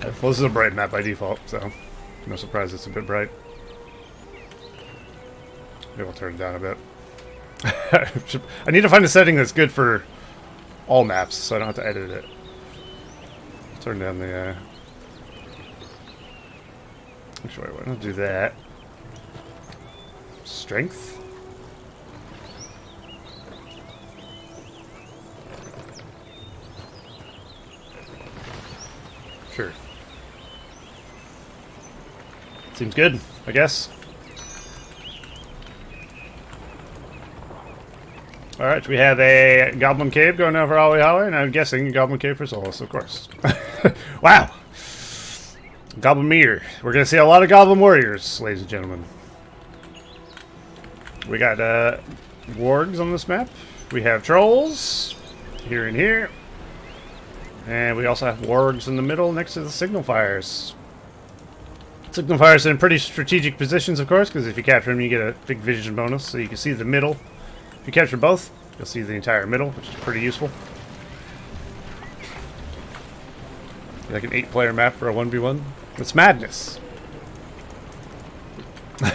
Well, this is a bright map by default, so no surprise it's a bit bright. Maybe I'll turn it down a bit. I need to find a setting that's good for all maps, so I don't have to edit it. Turn down the... Actually, why don't I do that? Strength? Sure. Seems good, I guess. Alright, we have a Goblin Cave going over Ahwehawe, and I'm guessing Goblin Cave for Solas, of course. Wow! Goblin meter. We're going to see a lot of Goblin Warriors, ladies and gentlemen. We got wargs on this map. We have trolls here and here. And we also have wargs in the middle next to the signal fires. Signal fires are in pretty strategic positions, of course, because if you capture them, you get a big vision bonus, so you can see the middle. If you capture both, you'll see the entire middle, which is pretty useful. Like an 8-player map for a 1v1. It's madness. You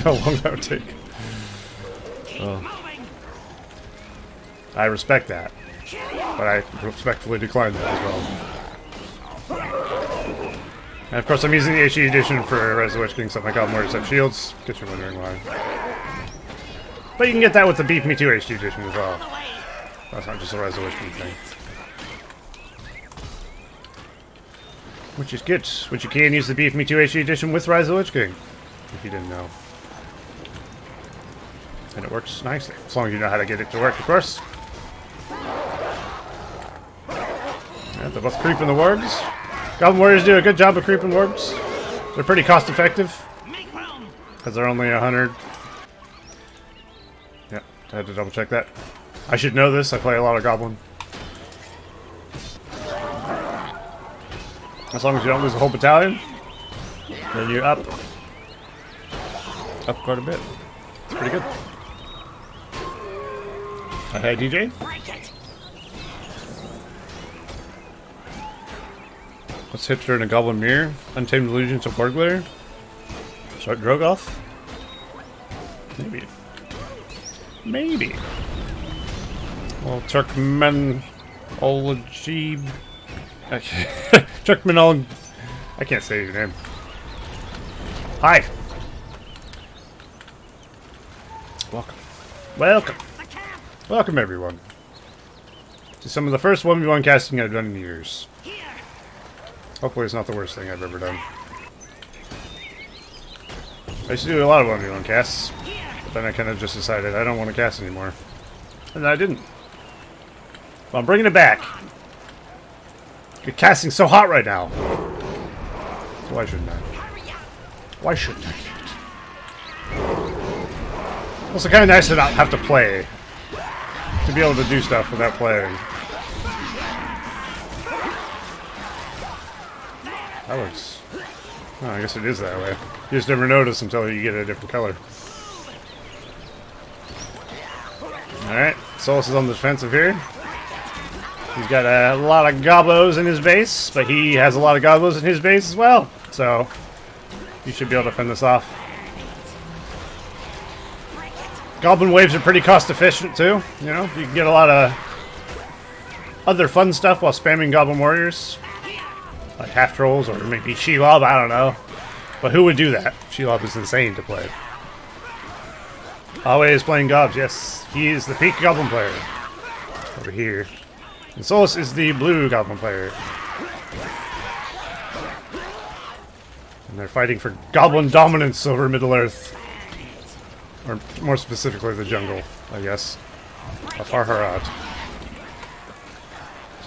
know how long that would take. Oh. I respect that, but I respectfully decline that as well. And of course, I'm using the HD edition for RotWK King, so my Goblin Warriors have shields. In case you're wondering why. But you can get that with the BFME2 HD edition as well. That's not just a RotWK King thing. Which is good. Which you can use the BFME2 HD edition with RotWK King, if you didn't know. And it works nicely. As long as you know how to get it to work, of course. Yeah, they're both creeping the wargs. Goblin Warriors do a good job of creeping wargs. They're pretty cost effective. Because they're only 100. Yeah, I had to double check that. I should know this. I play a lot of Goblin. As long as you don't lose a whole battalion, then you're up. Up quite a bit. It's pretty good. Hey, DJ. What's hipster in a Goblin mirror? Untamed Illusions of Burglar? Start Drogoth? Maybe. Maybe. Well, Turkmenology... Turkmenology... I can't say your name. Hi. Welcome. Welcome. Welcome, everyone, to some of the first 1v1 casting I've done in years. Hopefully it's not the worst thing I've ever done. I used to do a lot of 1v1 casts, but then I kind of just decided I don't want to cast anymore. And I didn't. Well, I'm bringing it back. You're casting so hot right now. So why shouldn't I? Why shouldn't I? It's also kind of nice to not have to play. To be able to do stuff without playing. That looks... Oh, I guess it is that way. You just never notice until you get a different color. Alright, Solas is on the defensive here. He's got a lot of gobos in his base, but he has a lot of gobos in his base as well. So, you should be able to fend this off. Goblin waves are pretty cost efficient too, you know, you can get a lot of other fun stuff while spamming Goblin Warriors. Like half trolls or maybe Shelob, I don't know. But who would do that? Shelob is insane to play. Ahwehawe is playing Gobs, yes. He is the peak Goblin player. Over here. And Solas is the blue Goblin player. And they're fighting for Goblin dominance over Middle-earth. Or more specifically, the jungle, I guess. Of Far Harad.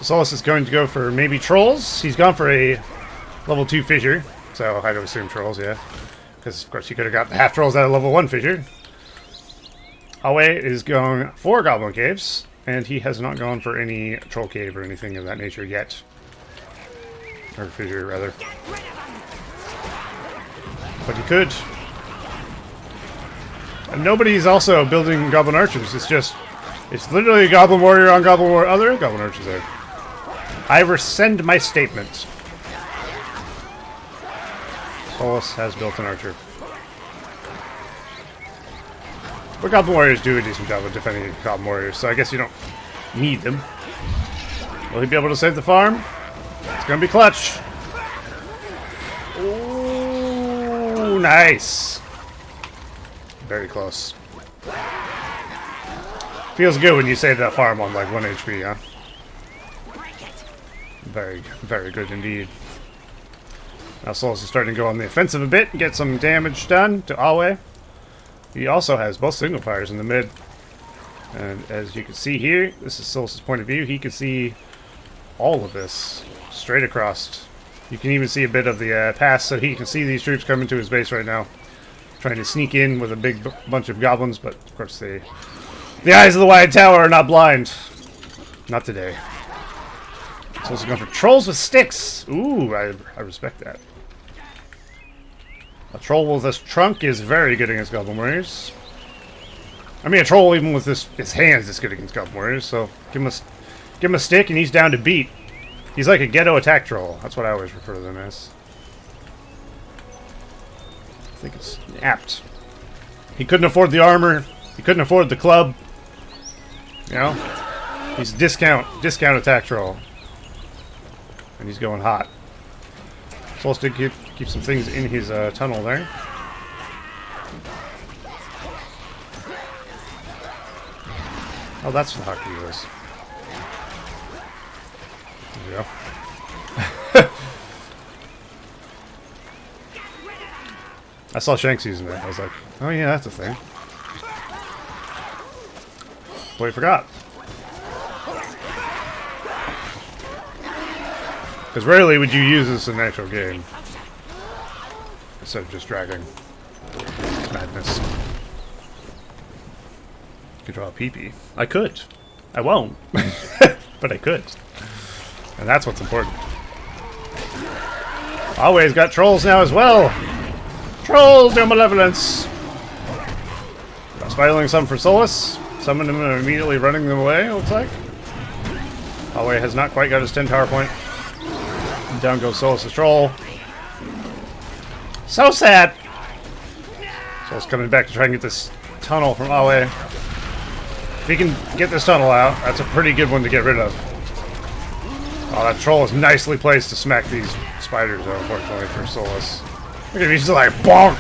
So Solas is going to go for maybe trolls. He's gone for a level 2 fissure. So I don't assume trolls, yeah. Because, of course, he could have got the half trolls out of level 1 fissure. Ahwehawe is going for Goblin Caves. And he has not gone for any troll cave or anything of that nature yet. Or fissure, rather. But he could. And nobody's also building Goblin Archers. It's literally a Goblin Warrior on Goblin Warrior. Oh, there are Goblin Archers there. I rescind my statement. Solas has built an archer. But Goblin Warriors do a decent job of defending Goblin Warriors, so I guess you don't need them. Will he be able to save the farm? It's gonna be clutch. Ooh, nice. Very close. Feels good when you save that farm on like 1 HP, huh? Very, very good indeed. Now Solas is starting to go on the offensive a bit and get some damage done to Ahwehawe. He also has both single fires in the mid. And as you can see here, this is Solas' point of view, he can see all of this straight across. You can even see a bit of the pass, so he can see these troops coming to his base right now. Trying to sneak in with a big bunch of goblins, but of course the eyes of the Wide Tower are not blind. Not today. Solas going for trolls with sticks. Ooh, I respect that. A troll with this trunk is very good against Goblin Warriors. I mean, a troll even with his hands is good against Goblin Warriors, so give him a stick and he's down to beat. He's like a ghetto attack troll. That's what I always refer to them as. I think it's apt. He couldn't afford the armor. He couldn't afford the club. You know? He's discount attack troll. And he's going hot. Solas did keep some things in his tunnel there. Oh, that's the hockey was. There we go. I saw Shanks using it. I was like, oh yeah, that's a thing. Boy, I forgot. Because rarely would you use this in an actual game. Instead of just dragging. It's madness. You could draw a peepee. I could. I won't. But I could. And that's what's important. Ahwehawe's got trolls now as well. Trolls, your malevolence. Spiraling some for Solas. Some of them are immediately running them away, it looks like. Ahwehawe has not quite got his 10 tower point. And down goes Solas' troll. So sad! Solas coming back to try and get this tunnel from Ahwehawe. If he can get this tunnel out, that's a pretty good one to get rid of. Oh, that troll is nicely placed to smack these spiders, though, unfortunately, for Solas. Look at him, he's just like, bonk!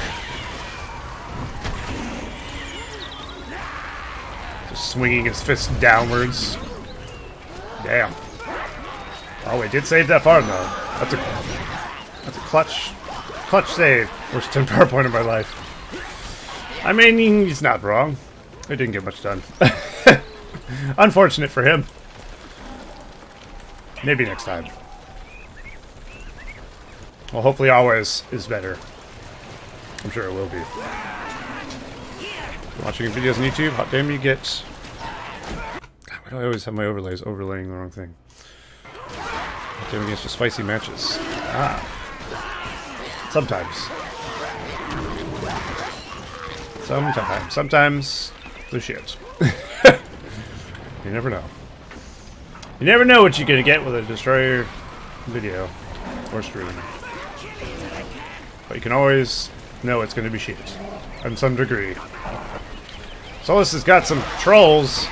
Just swinging his fist downwards. Damn. Ahwehawe did save that farm, though. That's a clutch save. Worst 10 power point of my life. I mean, he's not wrong. It didn't get much done. Unfortunate for him. Maybe next time. Well, hopefully Ahwehawe is better. I'm sure it will be. Watching videos on YouTube, hot damn you get. Why do I always have my overlays overlaying the wrong thing? Hot damn against the spicy matches. Ah. Sometimes. Sometimes the shit. You never know. You never know what you're gonna get with a Destroyer video or stream. But you can always know it's gonna be shit. In some degree. Solas has got some trolls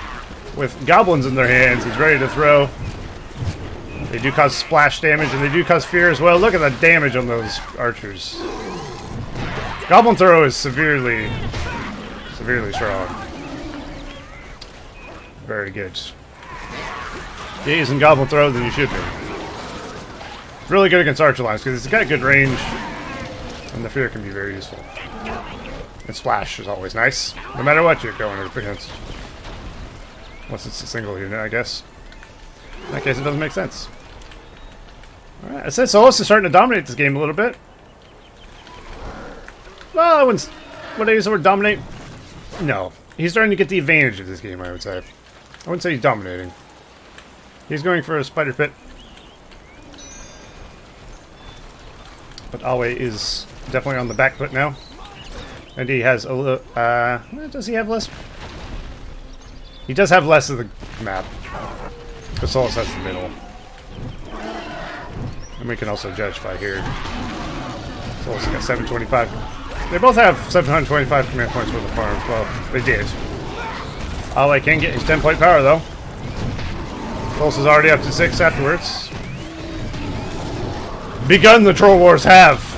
with goblins in their hands. He's ready to throw. They do cause splash damage and they do cause fear as well. Look at the damage on those archers. Goblin throw is severely strong. Very good. If you're using Goblin throw, then you should be. It's really good against archer lines because it's got good range, and the fear can be very useful. And splash is always nice, no matter what you're going up against. Unless it's a single unit, I guess. In that case, it doesn't make sense. Alright, I said Solas is starting to dominate this game a little bit. Well, would I use the word dominate? No. He's starting to get the advantage of this game, I would say. I wouldn't say he's dominating. He's going for a spider pit. But Ahwehawe is definitely on the back foot now. And he has a little... does he have less? He does have less of the map. Because Solas has the middle. And we can also judge by here. Solas got 725. They both have 725 command points worth of farms. Well, they did. Ahwehawe can get his 10-point power, though. Solas is already up to 6 afterwards. Begun the troll wars have.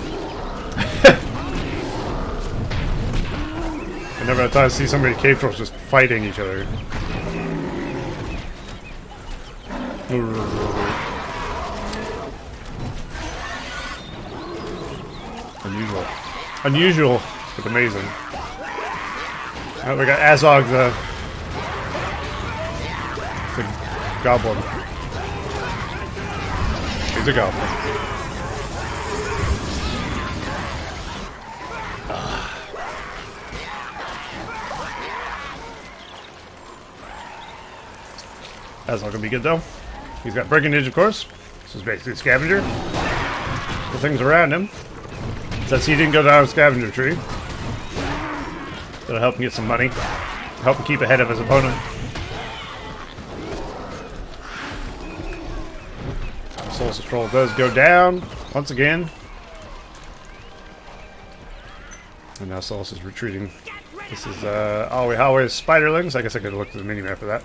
I never had time to see so many cave trolls just fighting each other. Unusual. Unusual, but amazing. Alright, we got Azog the Goblin. He's a Goblin. That's not gonna be good though. He's got Brigandage, of course. This is basically a scavenger. The things around him. Since he didn't go down a scavenger tree. That'll help him get some money. Help him keep ahead of his opponent. Solas Troll does go down once again. And now Solas is retreating. This is Ahwehawe's Spiderlings. I guess I could have looked at the minimap for that.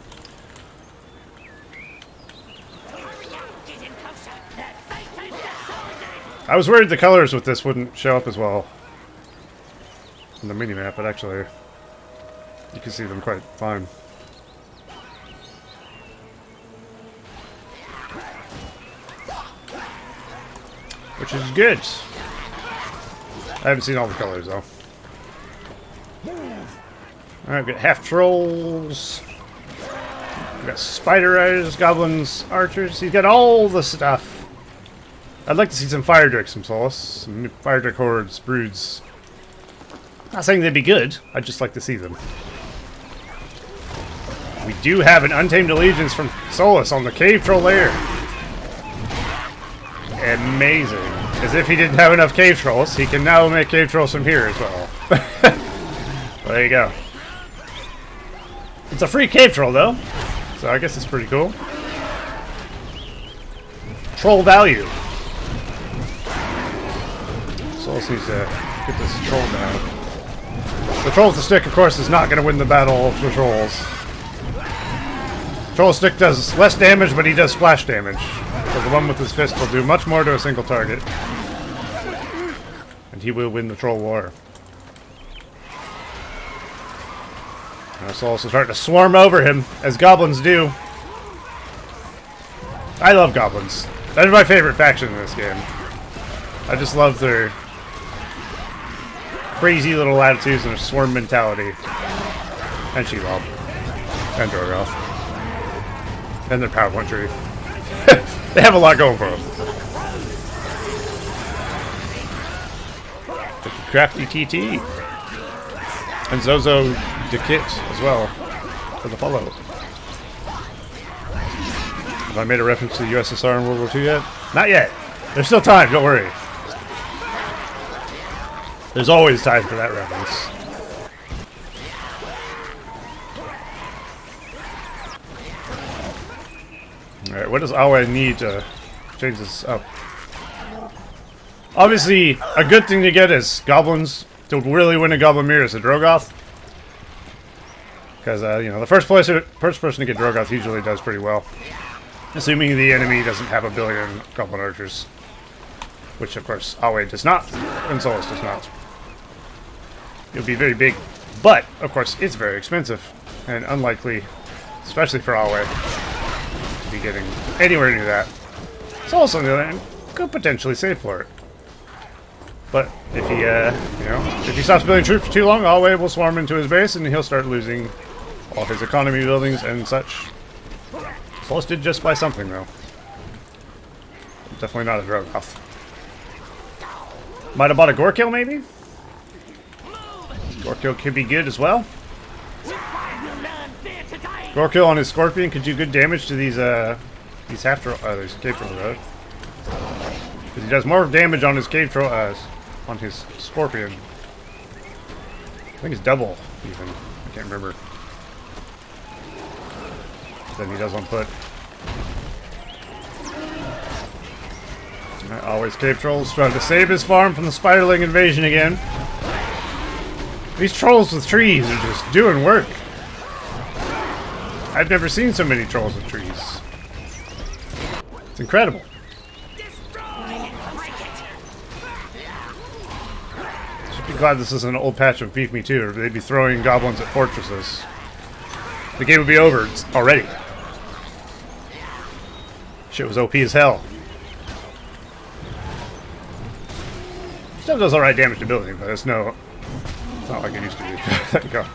I was worried the colors with this wouldn't show up as well in the minimap, but actually you can see them quite fine. Which is good. I haven't seen all the colors though. Alright, we've got half trolls. We've got spider riders, goblins, archers. He's got all the stuff. I'd like to see some fire drakes from Solas. Some fire drake hordes, broods. Not saying they'd be good, I'd just like to see them. We do have an Untamed Allegiance from Solas on the Cave Troll lair. Amazing. As if he didn't have enough cave trolls, he can now make cave trolls from here as well. Well, there you go. It's a free cave troll though, so I guess it's pretty cool. Troll value. Solas needs to get this troll down. The troll with the stick, of course, is not going to win the battle for trolls. Troll stick does less damage, but he does splash damage. So the one with his fist will do much more to a single target. And he will win the troll war. Now Solas is starting to swarm over him, as goblins do. I love goblins. That is my favorite faction in this game. I just love their crazy little attitudes and their swarm mentality. And Shelob. And Drogoth. And their power point tree. They have a lot going for them. The Crafty TT. And Zozo Dekit as well. For the follow. Have I made a reference to the USSR in World War II yet? Not yet. There's still time, don't worry. There's always time for that reference. Alright, what does Ahwehawe need to change this up? Obviously, a good thing to get is goblins. To really win a Goblin Mirror is a Drogoth. Because, you know, the first person to get Drogoth usually does pretty well. Assuming the enemy doesn't have a billion Goblin Archers. Which, of course, Ahwehawe does not, and Solas does not. It would be very big, but, of course, it's very expensive. And unlikely, especially for Ahwehawe, to be getting anywhere near that. Solas, on the other hand, could potentially save for it. But if he, you know, if he stops building troops for too long, Ahwehawe will swarm into his base, and he'll start losing all his economy buildings and such. Solas did just buy something, though. Definitely not a Drogoth. Might have bought a Gorkill, maybe? Gorkill could be good as well. Gorkill on his Scorpion could do good damage to these half troll, there's cave troll road. Because he does more damage on his cave troll, on his Scorpion. I think it's double, even. I can't remember. Than he does on foot. Always cave trolls trying to save his farm from the spiderling invasion again. These trolls with trees are just doing work. I've never seen so many trolls with trees. It's incredible. Should be glad this is an old patch of BFME2, or they'd be throwing goblins at fortresses. The game would be over already. Shit was OP as hell. Still does alright damage to building, but it's not like it used to be. There you go.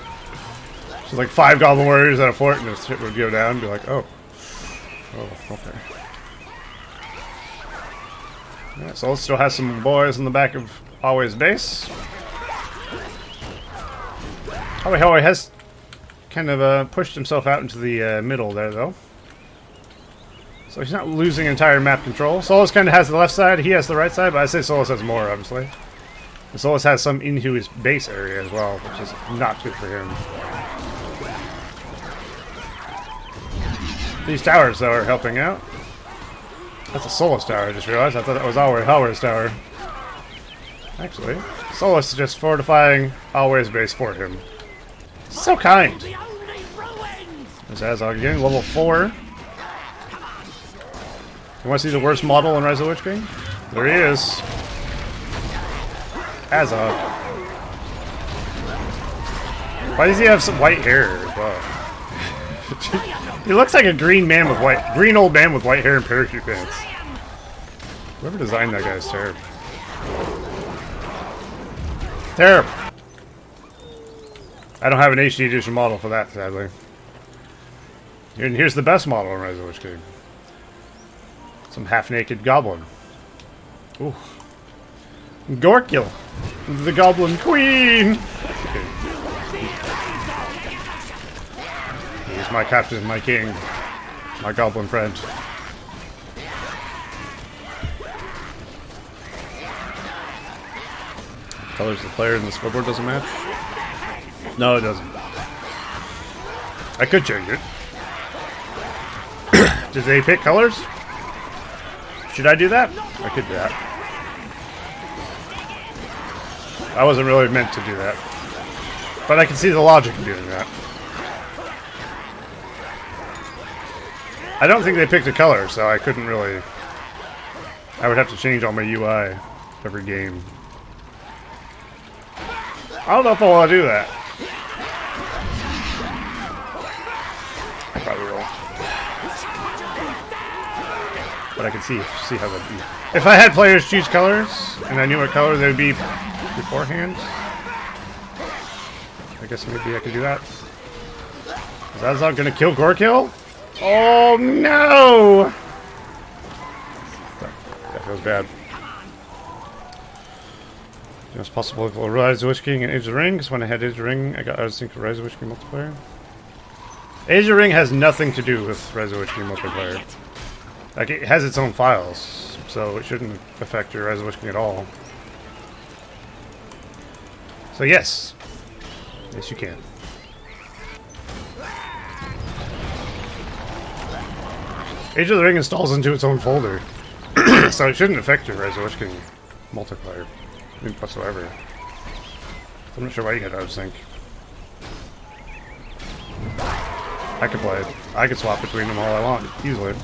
So like 5 goblin warriors at a fort and this shit would go down and be like, oh. Oh, okay. Yeah, Solas still has some boys in the back of Ahwehawe's base. Ahwehawe has kind of pushed himself out into the middle there, though. So he's not losing entire map control. Solas kind of has the left side, he has the right side, but I say Solas has more, obviously. And Solas has some into his base area as well, which is not good for him. These towers, though, are helping out. That's a Solas tower, I just realized. I thought that was Ahwehawe's tower. Actually, Solas is just fortifying Ahwehawe's base for him. So kind! There's Azog again, level 4. You want to see the worst model in Rise of the Witch King? There he is. Azog. Why does he have some white hair as well? He looks like a green old man with white hair and parachute pants. Whoever designed that guy is terrible. Terrible. I don't have an HD edition model for that, sadly. And here's the best model in Rise of the Witch King. Some half-naked goblin. Ooh. Gorkill, the goblin queen! Okay. He's my captain, my king, my goblin friend. Colors the player and the scoreboard doesn't match? No, it doesn't. I could change it. Did they pick colors? Should I do that? I could do that. I wasn't really meant to do that. But I can see the logic in doing that. I don't think they picked a color, so I couldn't really... I would have to change all my UI every game. I don't know if I want to do that. I probably will. But I can see how that would be. If I had players choose colors, and I knew what color they would be beforehand, I guess maybe I could do that. Is Azog gonna kill Gorkill? Oh no! That feels bad. It's possible to Rise of the Witch King and Age of the Ring, because when I had Age of the Ring, I was thinking Rise of the Witch King multiplayer. Age of the Ring has nothing to do with Rise of the Witch King multiplayer. Like, it has its own files, so it shouldn't affect your Rise of the Witch King at all. So yes. Yes, you can. Age of the Ring installs into its own folder. So it shouldn't affect your Rise of the Witch King multiplayer whatsoever. I'm not sure why you got out of sync. I could play it. I could swap between them all I want, easily.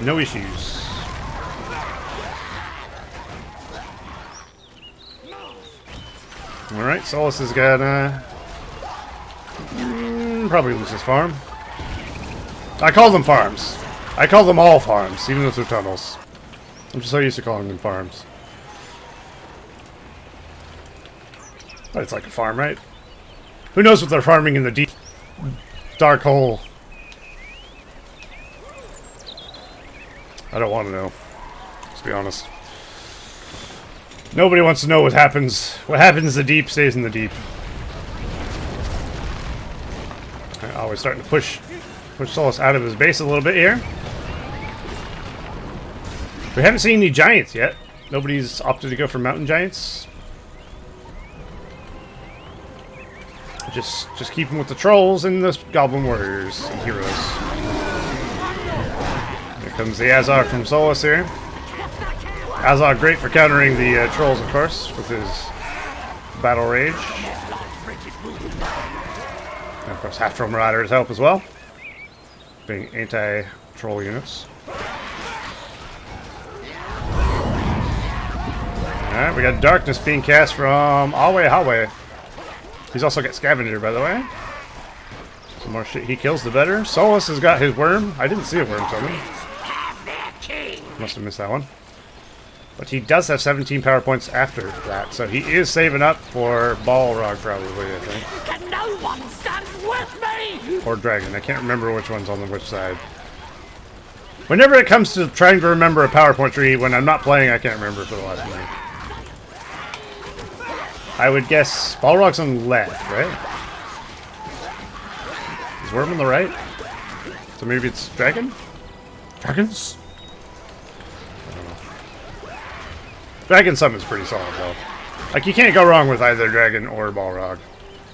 No issues. Alright, Solas is gonna probably lose his farm. I call them farms. I call them all farms, even if they're tunnels. I'm just so used to calling them farms. But it's like a farm, right? Who knows what they're farming in the deep, dark hole? I don't want to know. Let's be honest. Nobody wants to know what happens. What happens in the deep stays in the deep. Oh, we're starting to push Solas out of his base a little bit here. We haven't seen any giants yet. Nobody's opted to go for mountain giants. Just keep them with the trolls and the goblin warriors and heroes. Here comes the Azog from Solas here. Azog, great for countering the trolls, of course, with his battle rage. And of course, half-troll marauders help as well, being anti-troll units. Alright, we got darkness being cast from Ahwehawe. He's also got scavenger, by the way. The more shit he kills, the better. Solas has got his worm. I didn't see a worm coming. Must have missed that one. But he does have 17 power points after that, so he is saving up for Balrog, probably, I think. Can no one stand with me? Or Dragon. I can't remember which one's on which side. Whenever it comes to trying to remember a PowerPoint tree, when I'm not playing, I can't remember for the last minute. I would guess Balrog's on the left, right? Is Worm on the right? So maybe it's Dragon? Dragons? I don't know. Dragon Summon's pretty solid, though. Like, you can't go wrong with either Dragon or Balrog.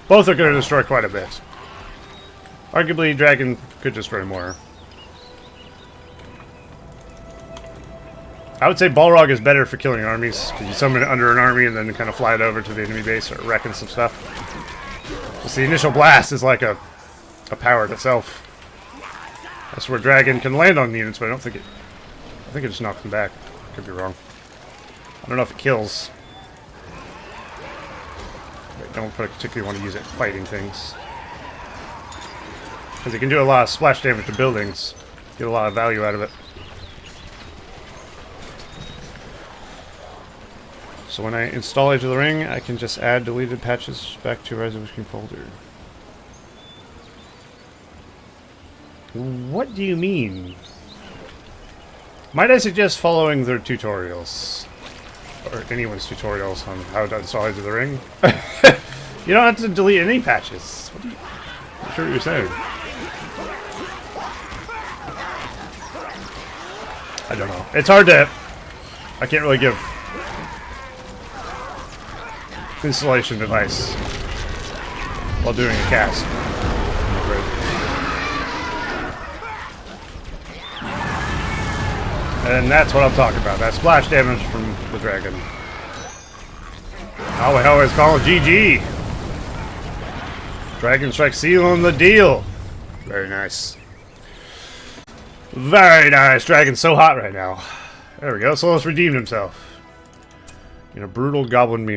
Both are going to destroy quite a bit. Arguably, Dragon could destroy more. I would say Balrog is better for killing armies, because you summon it under an army and then kind of fly it over to the enemy base or wrecking some stuff. Just the initial blast is like a power in itself. That's where Dragon can land on units, but I think it just knocks them back. Could be wrong. I don't know if it kills. I don't particularly want to use it fighting things. Because it can do a lot of splash damage to buildings. Get a lot of value out of it. So when I install Age of the Ring, I can just add deleted patches back to resolution folder. What do you mean? Might I suggest following their tutorials? Or anyone's tutorials on how to install Age of the Ring? You don't have to delete any patches. What are you, I'm not sure what you're saying. I don't know. It's hard to... I can't really give installation advice while doing a cast. And that's what I'm talking about. That splash damage from the dragon. Ahwehawe is calling GG. Dragon Strike sealing the deal. Very nice. Very nice. Dragon's so hot right now. There we go. So let's redeem himself. In a brutal goblin meal.